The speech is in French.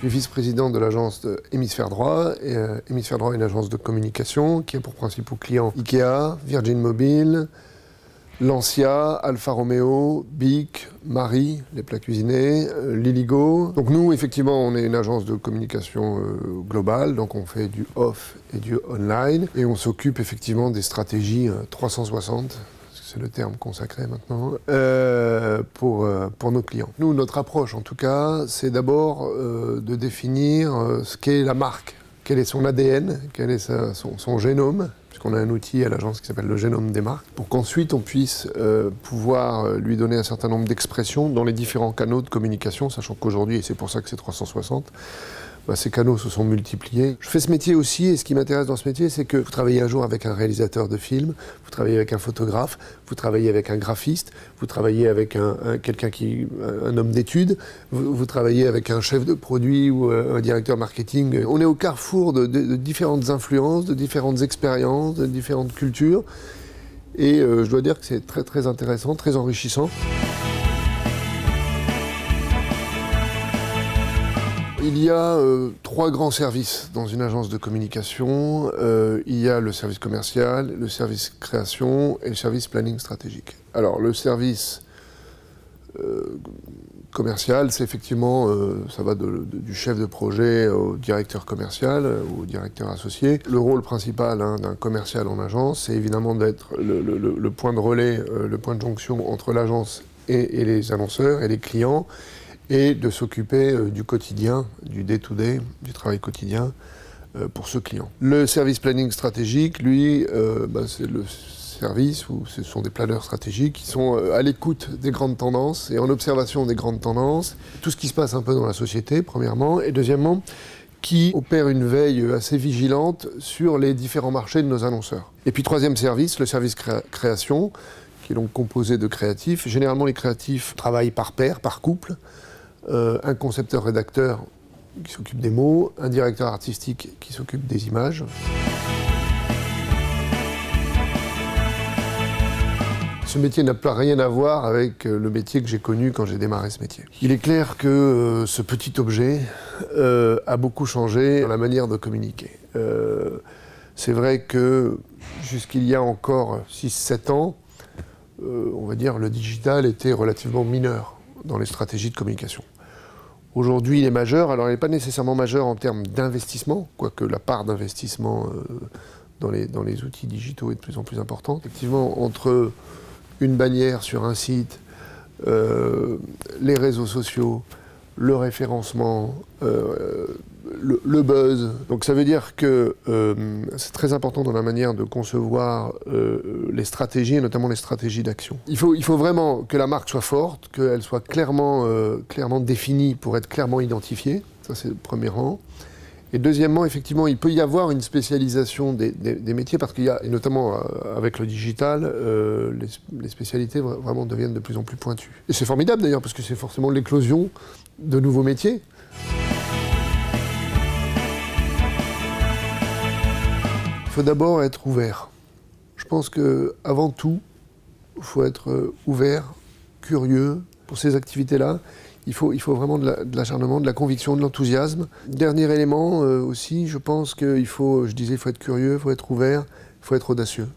suis vice-président de l'agence Hémisphère Droit. Hémisphère Droit est une agence de communication qui a pour principaux clients Ikea, Virgin Mobile, Lancia, Alfa Romeo, Bic, Marie, les plats cuisinés, Liligo. Donc nous, effectivement, on est une agence de communication globale, donc on fait du off et du online. Et on s'occupe effectivement des stratégies 360, c'est le terme consacré maintenant, pour nos clients. Nous, notre approche, en tout cas, c'est d'abord de définir ce qu'est la marque, quel est son ADN, quel est son génome, puisqu'on a un outil à l'agence qui s'appelle le génome des marques, pour qu'ensuite on puisse pouvoir lui donner un certain nombre d'expressions dans les différents canaux de communication, sachant qu'aujourd'hui, et c'est pour ça que c'est 360, ces canaux se sont multipliés. Je fais ce métier aussi, et ce qui m'intéresse dans ce métier, c'est que vous travaillez un jour avec un réalisateur de film, vous travaillez avec un photographe, vous travaillez avec un graphiste, vous travaillez avec un homme d'études, vous travaillez avec un chef de produit ou un directeur marketing. On est au carrefour de différentes influences, de différentes expériences, de différentes cultures. Et je dois dire que c'est très très intéressant, très enrichissant. Il y a 3 grands services dans une agence de communication. Il y a le service commercial, le service création et le service planning stratégique. Alors le service commercial, c'est effectivement, ça va du chef de projet au directeur commercial, au directeur associé. Le rôle principal d'un commercial en agence, c'est évidemment d'être le point de relais, le point de jonction entre l'agence et les annonceurs et les clients, et de s'occuper du quotidien, du day-to-day, du travail quotidien pour ce client. Le service planning stratégique, lui, c'est le service où ce sont des planeurs stratégiques qui sont à l'écoute des grandes tendances et en observation des grandes tendances, tout ce qui se passe un peu dans la société, premièrement, et deuxièmement, qui opère une veille assez vigilante sur les différents marchés de nos annonceurs. Et puis troisième service, le service création, qui est donc composé de créatifs. Généralement, les créatifs travaillent par pair, par couple. Un concepteur-rédacteur qui s'occupe des mots, un directeur artistique qui s'occupe des images. Ce métier n'a pas rien à voir avec le métier que j'ai connu quand j'ai démarré ce métier. Il est clair que ce petit objet a beaucoup changé dans la manière de communiquer. C'est vrai que jusqu'il y a encore 6-7 ans, on va dire le digital était relativement mineur dans les stratégies de communication. Aujourd'hui, il est majeur. Alors, il n'est pas nécessairement majeur en termes d'investissement, quoique la part d'investissement dans les outils digitaux est de plus en plus importante. Effectivement, entre une bannière sur un site, les réseaux sociaux, le référencement, le buzz. Donc ça veut dire que c'est très important dans la manière de concevoir les stratégies, et notamment les stratégies d'action. Il faut vraiment que la marque soit forte, qu'elle soit clairement définie pour être clairement identifiée. Ça, c'est le premier rang. Et deuxièmement, effectivement, il peut y avoir une spécialisation des métiers, parce qu'il y a, et notamment avec le digital, les spécialités vraiment deviennent de plus en plus pointues. Et c'est formidable d'ailleurs, parce que c'est forcément l'éclosion de nouveaux métiers. Il faut d'abord être ouvert. Je pense qu'avant tout, il faut être ouvert, curieux pour ces activités-là. Il faut vraiment de l'acharnement, de la conviction, de l'enthousiasme. Dernier élément aussi, je pense qu'il faut, il faut être curieux, il faut être ouvert, il faut être audacieux.